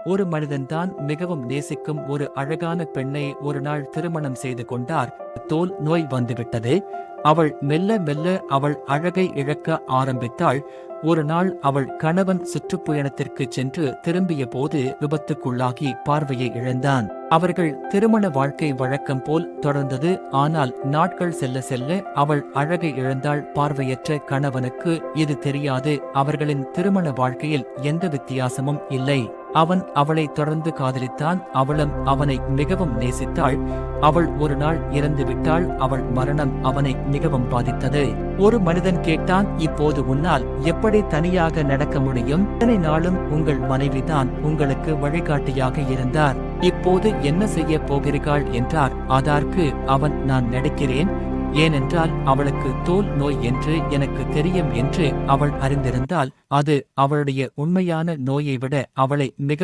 ஒரு மனிதன்தான் மிகவும் நேசிக்கும் ஒரு அழகான பெண்ணை ஒரு நாள் திருமணம் செய்து கொண்டார். தோல் நோய் வந்துவிட்டது. அவள் மெல்ல மெல்ல அவள் அழகை இழக்க ஆரம்பித்தாள். ஒரு நாள் அவள் கணவன் சுற்றுப்பயணத்திற்கு சென்று திரும்பிய போது விபத்துக்குள்ளாகி பார்வையை இழந்தான். அவர்கள் திருமண வாழ்க்கை வழக்கம் போல் தொடர்ந்தது. ஆனால் நாட்கள் செல்ல செல்ல அவள் அழகை இழந்தாள். பார்வையற்ற கணவனுக்கு இது தெரியாது. அவர்களின் திருமண வாழ்க்கையில் எந்த வித்தியாசமும் இல்லை. அவன் அவளை தொடர்ந்து காதலித்தான். அவளும் அவனை மிகவும் நேசித்தாள். அவள் ஒரு நாள் இறந்து விட்டாள். அவள் மரணம் அவனை மிகவும் பாதித்தது. ஒரு மனிதன் கேட்டான், இப்போது உன்னால் எப்படி தனியாக நடக்க முடியும்? இத்தனை நாளும் உங்கள் மனைவிதான் உங்களுக்கு வழிகாட்டியாக இருந்தார். இப்போது என்ன செய்ய போகிறீர்கள் என்றார். அதற்கு அவன், நான் நடக்கிறேன். ஏனென்றால் அவளுக்கு தோல் நோய் என்று எனக்கு தெரியும் என்று அவள் அறிந்திருந்தால் அது அவளுடைய உண்மையான நோயை விட அவளை மிக